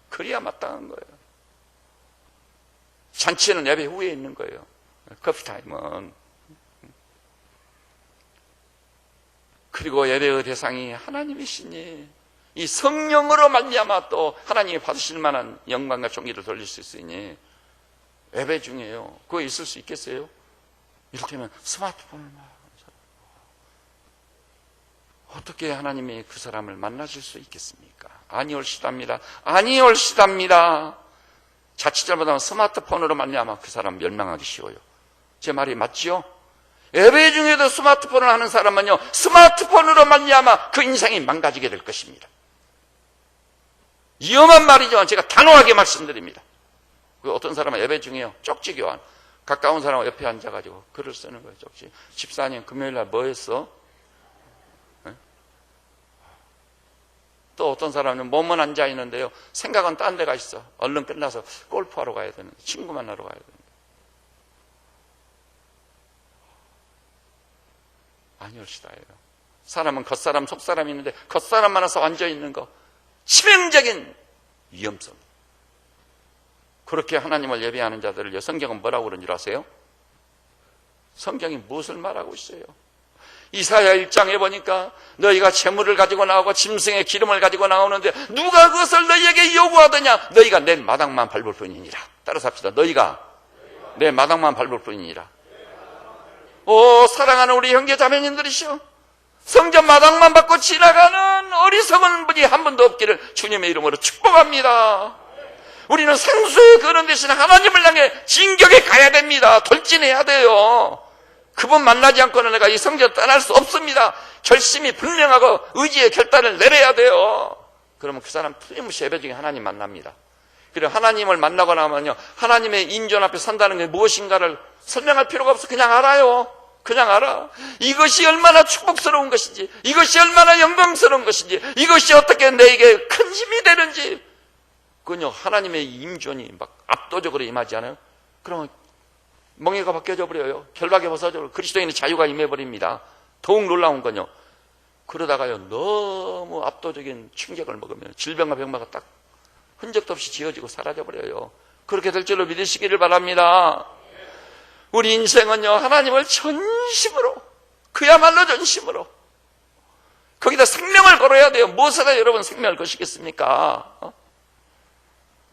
[SPEAKER 1] 그래야 마땅한 거예요. 잔치는 예배 후에 있는 거예요. 커피타임은. 그리고 예배의 대상이 하나님이시니 이 성령으로 말미암아 또 하나님이 받으실 만한 영광과 존귀를 돌릴 수 있으니 예배 중에요. 그거 있을 수 있겠어요? 이를테면 스마트폰을 어떻게 하나님이 그 사람을 만나실 수 있겠습니까? 아니올시답니다. 아니올시답니다. 자칫 잘못하면 스마트폰으로 말미암아 그 사람 멸망하기 쉬워요. 제 말이 맞지요? 예배 중에도 스마트폰을 하는 사람은요, 스마트폰으로 말미암아 그 인생이 망가지게 될 것입니다. 위험한 말이지만 제가 단호하게 말씀드립니다. 어떤 사람은 예배 중에요, 쪽지 교환. 가까운 사람 옆에 앉아가지고 글을 쓰는 거예요, 쪽지. 집사님, 금요일날 뭐 했어? 네? 또 어떤 사람은 몸은 앉아있는데요, 생각은 딴 데가 있어. 얼른 끝나서 골프하러 가야 되는데, 친구 만나러 가야 되는데. 아니올시다예요. 사람은 겉사람 속사람이 있는데 겉사람 만나서 앉아있는 거 치명적인 위험성. 그렇게 하나님을 예배하는 자들을 성경은 뭐라고 그런 줄 아세요? 성경이 무엇을 말하고 있어요? 이사야 1장에 보니까 너희가 재물을 가지고 나오고 짐승의 기름을 가지고 나오는데 누가 그것을 너희에게 요구하더냐? 너희가 내 마당만 밟을 뿐이니라. 따라서 합시다. 너희가 내 마당만 밟을 뿐이니라. 오, 사랑하는 우리 형제 자매님들이시오. 성전 마당만 받고 지나가는 어리석은 분이 한 분도 없기를 주님의 이름으로 축복합니다. 우리는 생수의 그런 대신 하나님을 향해 진격에 가야 됩니다. 돌진해야 돼요. 그분 만나지 않고는 내가 이 성전을 떠날 수 없습니다. 결심이 분명하고 의지의 결단을 내려야 돼요. 그러면 그 사람 틀림없이 예배 중에 하나님 만납니다. 그리고 하나님을 만나고 나면요, 하나님의 인존 앞에 산다는 게 무엇인가를 설명할 필요가 없어. 그냥 알아요. 그냥 알아. 이것이 얼마나 축복스러운 것인지, 이것이 얼마나 영광스러운 것인지, 이것이 어떻게 내게 큰 힘이 되는지. 그건요, 하나님의 임존이 막 압도적으로 임하지 않아요? 그러면 멍에가 바뀌어져 버려요. 결박에 벗어져 버려요. 그리스도인의 자유가 임해버립니다. 더욱 놀라운 건요, 그러다가요, 너무 압도적인 충격을 먹으면 질병과 병마가 딱 흔적도 없이 지워지고 사라져버려요. 그렇게 될 줄로 믿으시기를 바랍니다. 우리 인생은요, 하나님을 전심으로, 그야말로 전심으로, 거기다 생명을 걸어야 돼요. 무엇으로 여러분 생명을 거시겠습니까?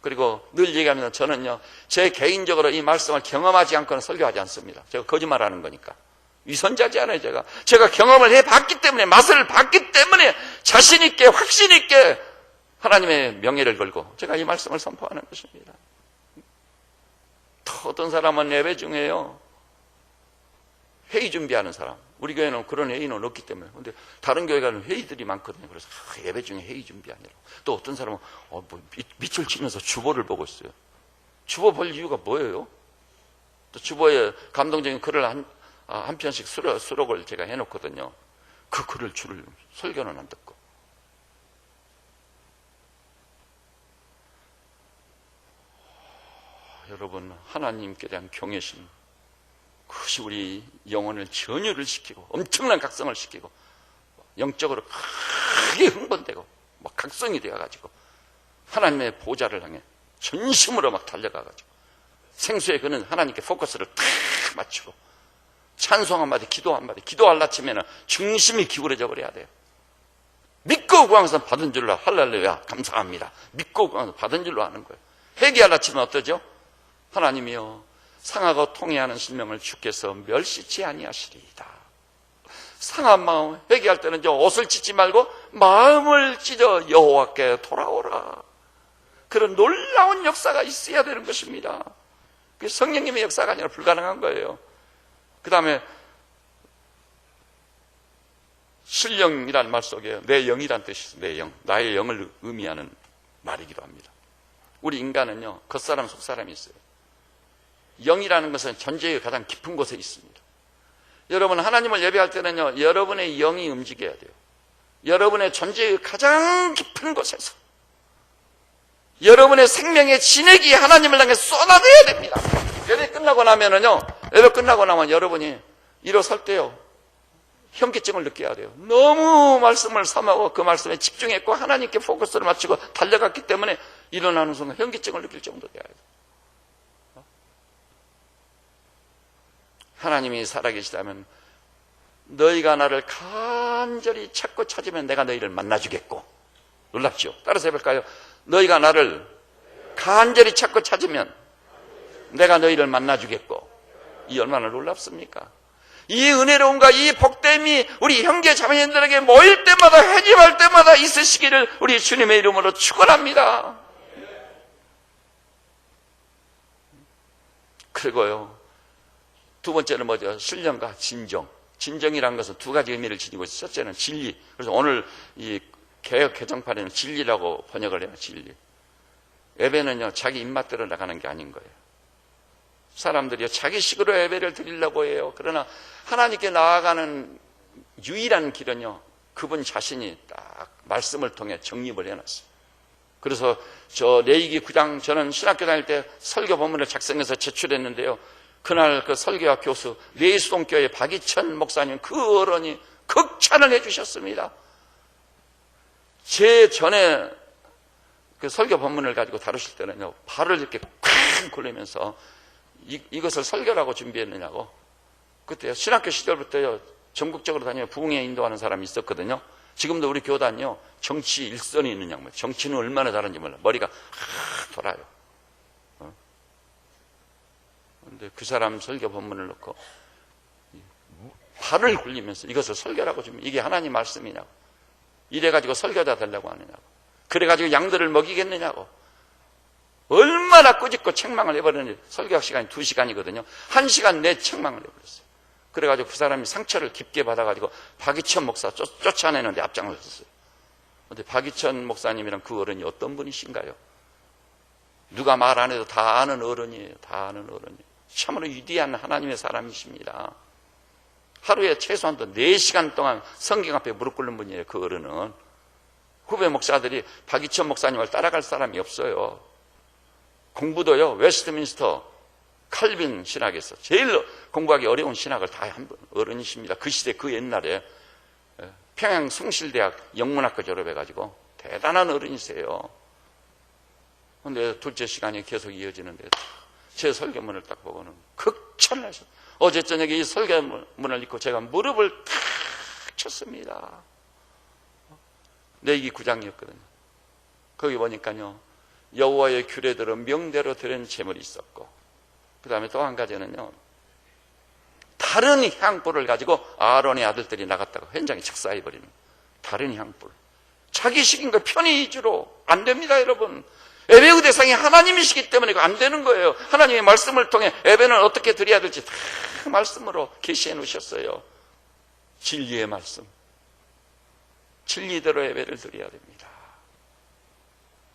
[SPEAKER 1] 그리고 늘 얘기합니다. 저는요, 제 개인적으로 이 말씀을 경험하지 않고는 설교하지 않습니다. 제가 거짓말하는 거니까. 위선자지 않아요, 제가 경험을 해봤기 때문에, 맛을 봤기 때문에 자신 있게, 확신 있게 하나님의 명예를 걸고 제가 이 말씀을 선포하는 것입니다. 또 어떤 사람은 예배 중에요, 회의 준비하는 사람. 우리 교회는 그런 회의는 없기 때문에. 근데 다른 교회 가는 회의들이 많거든요. 그래서 예배 중에 회의 준비하느라고. 또 어떤 사람은 밑을 치면서 주보를 보고 있어요. 주보 볼 이유가 뭐예요? 또 주보에 감동적인 글을 한 편씩 수록을 제가 해놓거든요. 그 글을 설교는 안 듣고. 여러분, 하나님께 대한 경외심, 그것이 우리 영혼을 전율을 시키고 엄청난 각성을 시키고 영적으로 크게 흥분되고 막 각성이 되어가지고 하나님의 보좌를 향해 전심으로 막 달려가가지고 생수에 그는 하나님께 포커스를 탁 맞추고 찬송 한마디, 기도 한마디, 기도하려 치면 중심이 기울어져 버려야 돼요. 믿고 구하면서 받은 줄로 할렐루야 감사합니다. 믿고 구하면서 받은 줄로 하는 거예요. 회개하려 치면 어떠죠? 하나님이여, 상하고 통회하는 심령을 주께서 멸시치 아니하시리이다. 상한 마음, 회개할 때는 옷을 찢지 말고 마음을 찢어 여호와께 돌아오라. 그런 놀라운 역사가 있어야 되는 것입니다. 그게 성령님의 역사가 아니라 불가능한 거예요. 그 다음에 신령이라는 말 속에 내 영이란 뜻이 있어요. 내 영, 나의 영을 의미하는 말이기도 합니다. 우리 인간은요, 겉사람 속사람이 있어요. 영이라는 것은 존재의 가장 깊은 곳에 있습니다. 여러분, 하나님을 예배할 때는요, 여러분의 영이 움직여야 돼요. 여러분의 존재의 가장 깊은 곳에서 여러분의 생명의 진액이 하나님을 향해 쏟아져야 됩니다. 예배 끝나고 나면은요, 예배 끝나고 나면 여러분이 일어설 때요, 현기증을 느껴야 돼요. 너무 말씀을 삼하고 그 말씀에 집중했고 하나님께 포커스를 맞추고 달려갔기 때문에 일어나는 순간 현기증을 느낄 정도로 돼야 돼요. 하나님이 살아계시다면 너희가 나를 간절히 찾고 찾으면 내가 너희를 만나주겠고, 놀랍죠? 따라서 해볼까요? 너희가 나를 간절히 찾고 찾으면 내가 너희를 만나주겠고. 이 얼마나 놀랍습니까? 이 은혜로움과 이 복됨이 우리 형제 자매님들에게 모일 때마다, 회집할 때마다 있으시기를 우리 주님의 이름으로 축원합니다. 그리고요, 두 번째는 뭐죠? 신령과 진정. 진정이라는 것은 두 가지 의미를 지니고 있어요. 첫째는 진리. 그래서 오늘 이 개역 개정판에는 진리라고 번역을 해요. 진리. 예배는요, 자기 입맛대로 나가는 게 아닌 거예요. 사람들이요, 자기식으로 예배를 드리려고 해요. 그러나 하나님께 나아가는 유일한 길은요, 그분 자신이 딱 말씀을 통해 정립을 해놨어요. 그래서 저 레위기 9장, 저는 신학교 다닐 때 설교 본문을 작성해서 제출했는데요, 그날 그 설교학 교수 레이수동교회 박이천 목사님, 그 어른이 극찬을 해주셨습니다. 제 전에 그 설교 본문을 가지고 다루실 때는요, 발을 이렇게 콱 굴리면서 이것을 설교라고 준비했느냐고. 그때 신학교 시절부터요, 전국적으로 다니며 부흥회 인도하는 사람이 있었거든요. 지금도 우리 교단이요, 정치 일선이 있느냐, 정치는 얼마나 잘하는지 몰라. 머리가 돌아요. 그런데 그 사람 설교 본문을 놓고 발을 굴리면서 이것을 설교라고 주면 이게 하나님 말씀이냐고. 이래가지고 설교자 되려고 하느냐고. 그래가지고 양들을 먹이겠느냐고. 얼마나 꾸짖고 책망을 해버렸는지. 설교학 시간이 2시간이거든요. 1시간 내 책망을 해버렸어요. 그래가지고 그 사람이 상처를 깊게 받아가지고 박이천 목사 쫓아내는데 앞장을 섰어요. 그런데 박이천 목사님이란 그 어른이 어떤 분이신가요? 누가 말 안 해도 다 아는 어른이에요. 다 아는 어른이에요. 참으로 위대한 하나님의 사람이십니다. 하루에 최소한도 4시간 동안 성경 앞에 무릎 꿇는 분이에요. 그 어른은. 후배 목사들이 박이천 목사님을 따라갈 사람이 없어요. 공부도요, 웨스트민스터 칼빈 신학에서 제일 공부하기 어려운 신학을 다 한 분 어른이십니다. 그 시대, 그 옛날에 평양 성실대학 영문학과 졸업해가지고 대단한 어른이세요. 그런데 둘째 시간이 계속 이어지는데 제 설교문을 딱 보고는 극찬을 하셨어요. 어제 저녁에 이 설교문을 읽고 제가 무릎을 탁 쳤습니다. 레위기 9장이었거든요. 거기 보니까요, 여호와의 규례대로 명대로 드린 제물이 있었고, 그 다음에 또 한 가지는요, 다른 향불을 가지고 아론의 아들들이 나갔다가 현장에 착사해버리는 다른 향불. 자기식인 거 편의 위주로 안 됩니다, 여러분. 예배의 대상이 하나님이시기 때문에 안 되는 거예요. 하나님의 말씀을 통해 예배는 어떻게 드려야 될지 다 말씀으로 계시해 놓으셨어요. 진리의 말씀. 진리대로 예배를 드려야 됩니다.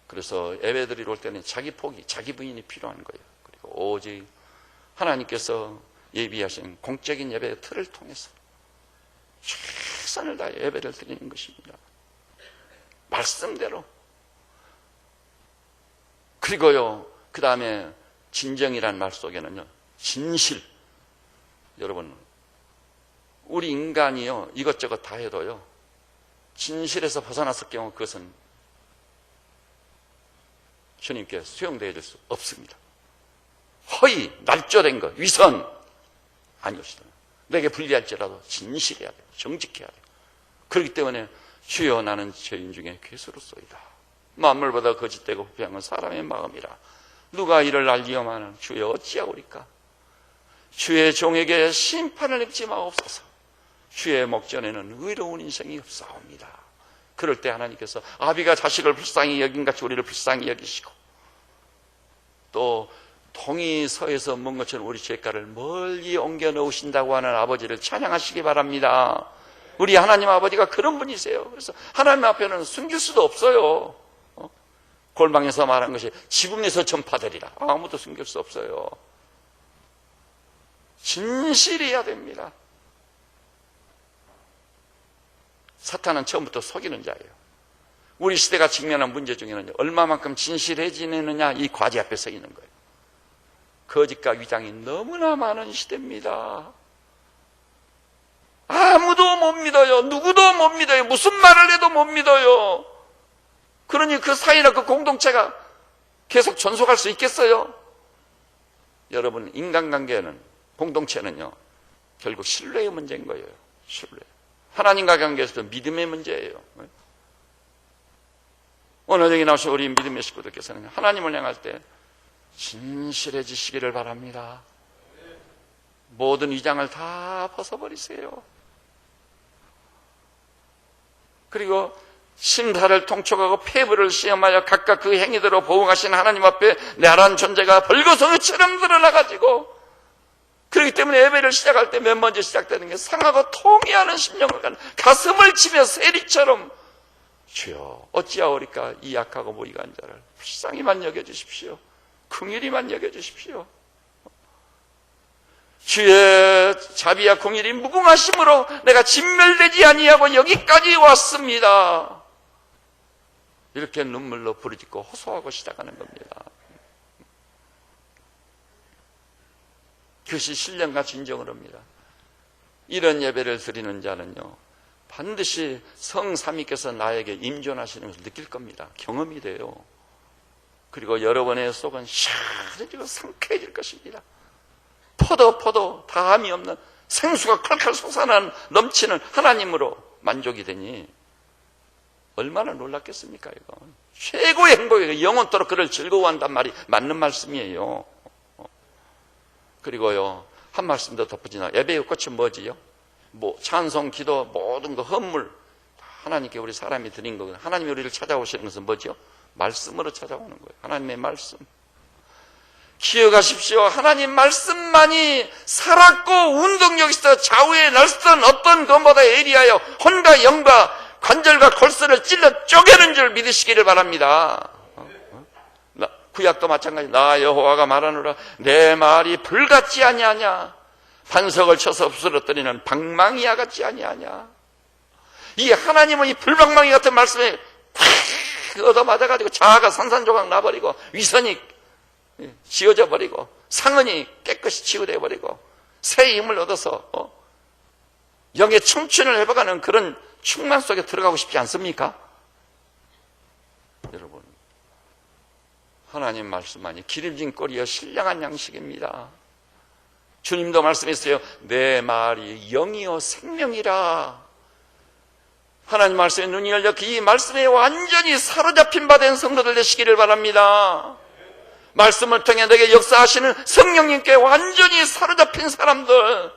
[SPEAKER 1] 그래서 예배 드리러 올 때는 자기 포기, 자기 부인이 필요한 거예요. 그리고 오직 하나님께서 예비하신 공적인 예배의 틀을 통해서 최선을 다해 예배를 드리는 것입니다. 말씀대로. 그리고요, 그 다음에 진정이라는 말 속에는요, 진실. 여러분, 우리 인간이요, 이것저것 다 해도요, 진실에서 벗어났을 경우 그것은 주님께 수용되어질 수 없습니다. 허위, 날조된 것, 위선 아니옵시다. 내게 불리할지라도 진실해야 돼요. 정직해야 돼요. 그렇기 때문에 주여 나는 죄인 중에 괴수로소이다. 만물보다 거짓되고 부패한 건 사람의 마음이라. 누가 이를 알리오마는 주여 어찌하오리까. 주의 종에게 심판을 입지 마옵소서. 주의 목전에는 의로운 인생이 없사옵니다. 그럴 때 하나님께서 아비가 자식을 불쌍히 여긴같이 우리를 불쌍히 여기시고, 또 동이 서에서 먼 것처럼 우리 죄가를 멀리 옮겨 놓으신다고 하는 아버지를 찬양하시기 바랍니다. 우리 하나님 아버지가 그런 분이세요. 그래서 하나님 앞에는 숨길 수도 없어요. 골방에서 말한 것이 지붕에서 전파되리라. 아무도 숨길 수 없어요. 진실해야 됩니다. 사탄은 처음부터 속이는 자예요. 우리 시대가 직면한 문제 중에는 얼마만큼 진실해지느냐, 이 과제 앞에 서 있는 거예요. 거짓과 위장이 너무나 많은 시대입니다. 아무도 못 믿어요. 누구도 못 믿어요. 무슨 말을 해도 못 믿어요. 그러니 그 사이나 그 공동체가 계속 존속할 수 있겠어요? 여러분, 인간관계는, 공동체는요, 결국 신뢰의 문제인 거예요. 신뢰. 하나님과 관계에서도 믿음의 문제예요. 오늘 여기 나오신 우리 믿음의 식구들께서는 하나님을 향할 때 진실해지시기를 바랍니다. 모든 위장을 다 벗어버리세요. 그리고 심사를 통촉하고 폐부를 시험하여 각각 그 행위대로 보응하신 하나님 앞에 나란 존재가 벌거숭이처럼 드러나가지고, 그렇기 때문에 예배를 시작할 때 맨 먼저 시작되는 게 상하고 통회하는 심령을 가는, 가슴을 치며 세리처럼 주여 어찌하오리까 이 약하고 무익한 자를 불쌍히만 여겨주십시오. 긍휼히만 여겨주십시오. 주의 자비와 긍휼이 무궁하심으로 내가 진멸되지 아니하고 여기까지 왔습니다. 이렇게 눈물로 부르짖고 호소하고 시작하는 겁니다. 그것이 신령과 진정을 합니다. 이런 예배를 드리는 자는요, 반드시 성삼위께서 나에게 임존하시는 것을 느낄 겁니다. 경험이 돼요. 그리고 여러분의 속은 시원해지고 상쾌해질 것입니다. 포도 다함이 없는 생수가 칼칼 솟아나는 넘치는 하나님으로 만족이 되니 얼마나 놀랍겠습니까? 이거 최고의 행복이에요. 영원토록 그를 즐거워한단 말이 맞는 말씀이에요. 그리고요, 한 말씀 더 덧붙이나, 예배의 꽃은 뭐지요? 찬송, 기도, 모든 거 헌물 하나님께 우리 사람이 드린 거거든요. 하나님이 우리를 찾아오시는 것은 뭐지요? 말씀으로 찾아오는 거예요. 하나님의 말씀. 기억하십시오. 하나님 말씀만이 살았고 운동력 있어 좌우에 날선 어떤 것보다 예리하여 혼과 영과 관절과 골수를 찔러 쪼개는 줄 믿으시기를 바랍니다. 구약도 마찬가지. 나 여호와가 말하노라 내 말이 불같지 아니하냐, 반석을 쳐서 부스러뜨리는 방망이와 같지 아니하냐. 이 하나님은 이 불방망이 같은 말씀에 콱 얻어맞아가지고 자아가 산산조각 나버리고 위선이 지어져 버리고 상흔이 깨끗이 치유되어 버리고 새 힘을 얻어서 영의 청춘을 회복하는 그런 충만 속에 들어가고 싶지 않습니까? 여러분, 하나님 말씀만이 기름진 꼬리여 신령한 양식입니다. 주님도 말씀했어요. 내 말이 영이요 생명이라. 하나님 말씀에 눈이 열려 이 말씀에 완전히 사로잡힌 바 된 성도들 되시기를 바랍니다. 말씀을 통해 내게 역사하시는 성령님께 완전히 사로잡힌 사람들.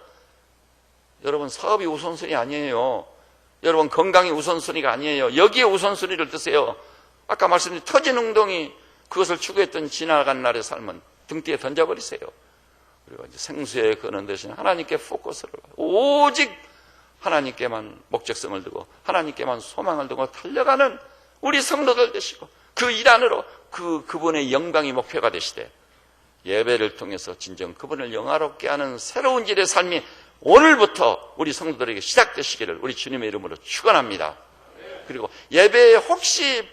[SPEAKER 1] 여러분, 사업이 우선순위 아니에요. 여러분, 건강이 우선순위가 아니에요. 여기에 우선순위를 두세요. 아까 말씀드린 터진 웅덩이, 그것을 추구했던 지나간 날의 삶은 등 뒤에 던져버리세요. 그리고 이제 생수에 거는 대신 하나님께 포커스를, 오직 하나님께만 목적성을 두고 하나님께만 소망을 두고 달려가는 우리 성도들 되시고, 그 일 안으로 그분의 영광이 목표가 되시되, 예배를 통해서 진정 그분을 영화롭게 하는 새로운 길의 삶이 오늘부터 우리 성도들에게 시작되시기를 우리 주님의 이름으로 축원합니다. 그리고 예배에 혹시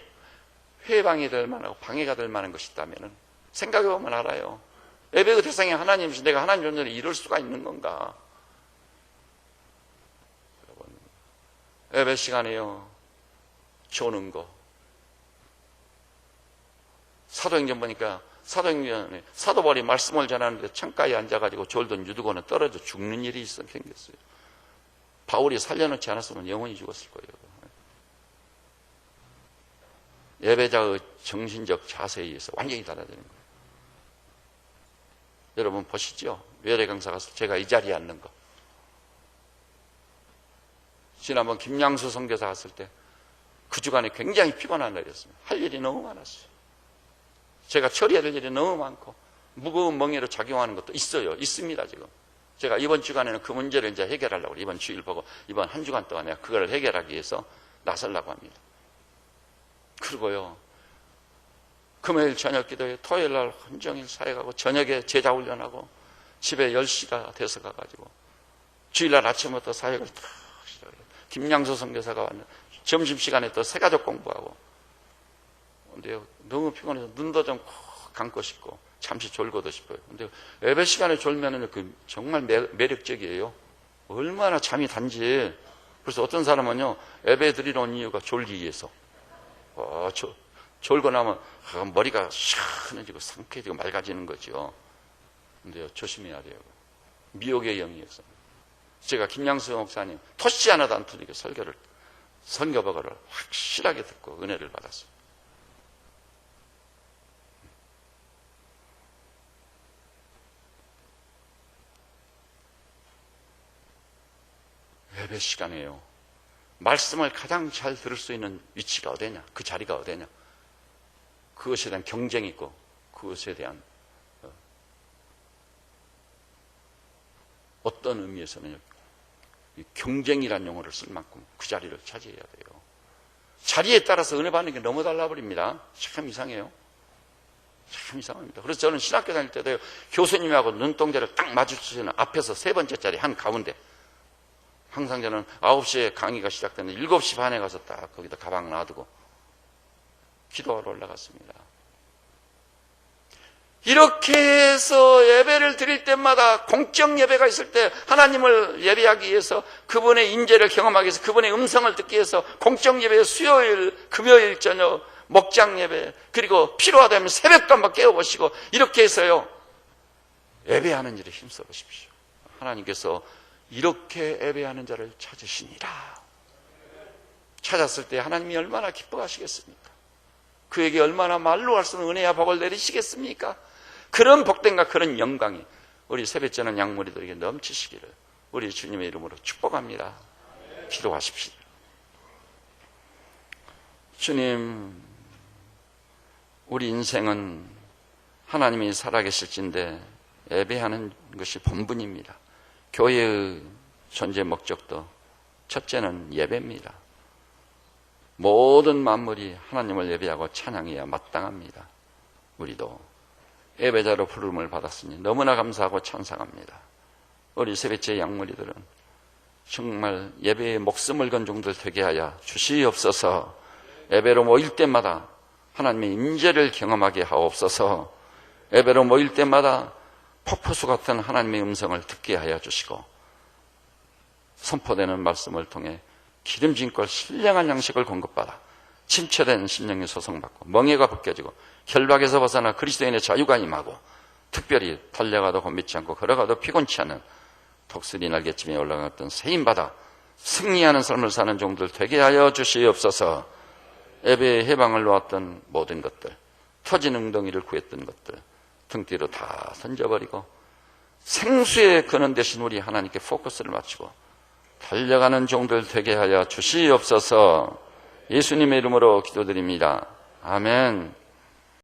[SPEAKER 1] 회방이 될 만하고 방해가 될 만한 것이 있다면 생각해 보면 알아요. 예배의 대상이 하나님이시 내가 하나님 존재를 이룰 수가 있는 건가? 여러분, 예배 시간에요, 조는 거. 사도행전 보니까 사도행전에 사도바울이 말씀을 전하는데 창가에 앉아가지고 졸던 유두고는 떨어져 죽는 일이 생겼어요. 바울이 살려놓지 않았으면 영원히 죽었을 거예요. 예배자의 정신적 자세에 의해서 완전히 달라지는 거예요. 여러분 보시죠. 외래 강사 가서 제가 이 자리에 앉는 거. 지난번 김양수 선교사 갔을 때 그 주간에 굉장히 피곤한 날이었습니다. 할 일이 너무 많았어요. 제가 처리해야 될 일이 너무 많고 무거운 멍에로 작용하는 것도 있습니다. 지금 제가 이번 주간에는 그 문제를 이제 해결하려고 이번 주일 보고 이번 한 주간 동안 내가 그걸 해결하기 위해서 나서려고 합니다. 그리고요, 금요일 저녁 기도에 토요일 날 온종일 사역하고 저녁에 제자 훈련하고 집에 10시가 돼서 가가지고 주일날 아침부터 사역을 다 시작해요. 김양수 선교사가 왔는데 점심시간에 또 새가족 공부하고. 근데 너무 피곤해서 눈도 좀 감고 싶고 잠시 졸고도 싶어요. 근데 예배 시간에 졸면은 정말 매력적이에요. 얼마나 잠이 단지. 그래서 어떤 사람은요, 예배 드리러 온 이유가 졸기 위해서. 졸고 나면 머리가 시원해지고 상쾌해지고 맑아지는 거죠. 근데요, 조심해야 돼요. 미혹의 영이어서. 제가 김양수 목사님 토시 하나도 안 틀리게 선교버거를 확실하게 듣고 은혜를 받았어요. 예배 시간에요, 말씀을 가장 잘 들을 수 있는 위치가 어디냐, 그 자리가 어디냐, 그것에 대한 경쟁이 있고 그것에 대한 어떤 의미에서는 경쟁이라는 용어를 쓸 만큼 그 자리를 차지해야 돼요. 자리에 따라서 은혜 받는 게 너무 달라버립니다. 참 이상해요. 참 이상합니다. 그래서 저는 신학교 다닐 때도 교수님하고 눈동자를 딱 마주치는 앞에서 세 번째 자리 한 가운데, 항상 저는 9시에 강의가 시작됐는데 7시 반에 가서 딱 거기다 가방 놔두고 기도하러 올라갔습니다. 이렇게 해서 예배를 드릴 때마다 공적 예배가 있을 때 하나님을 예배하기 위해서, 그분의 인재를 경험하기 위해서, 그분의 음성을 듣기 위해서 공적 예배, 수요일, 금요일 저녁, 목장 예배, 그리고 필요하다면 새벽도 한번 깨워보시고, 이렇게 해서요, 예배하는 일에 힘써 보십시오. 하나님께서 이렇게 예배하는 자를 찾으시니라. 찾았을 때 하나님이 얼마나 기뻐하시겠습니까? 그에게 얼마나 말로 할 수 없는 은혜와 복을 내리시겠습니까? 그런 복됨과 그런 영광이 우리 세뱃제는 양머리들에게 넘치시기를 우리 주님의 이름으로 축복합니다. 기도하십시오. 주님, 우리 인생은 하나님이 살아계실진데 예배하는 것이 본분입니다. 교회의 존재 목적도 첫째는 예배입니다. 모든 만물이 하나님을 예배하고 찬양해야 마땅합니다. 우리도 예배자로 부름을 받았으니 너무나 감사하고 찬양합니다. 우리 세뱃제 양머리들은 정말 예배에 목숨을 건 종들 되게 하여 주시옵소서. 예배로 모일 때마다 하나님의 임재를 경험하게 하옵소서. 예배로 모일 때마다 폭포수 같은 하나님의 음성을 듣게 하여 주시고, 선포되는 말씀을 통해 기름진 꼴 신령한 양식을 공급받아 침체된 심령이 소성받고 멍에가 벗겨지고 결박에서 벗어나 그리스도인의 자유가 임하고, 특별히 달려가도 곤비치 않고 걸어가도 피곤치 않은 독수리 날개쯤에 올라갔던 세임받아 승리하는 삶을 사는 종들 되게 하여 주시옵소서. 예배에 해방을 놓았던 모든 것들, 터진 웅덩이를 구했던 것들 등 뒤로 다 던져버리고 생수의 근원 대신 우리 하나님께 포커스를 맞추고 달려가는 종들 되게 하여 주시옵소서. 예수님의 이름으로 기도드립니다. 아멘.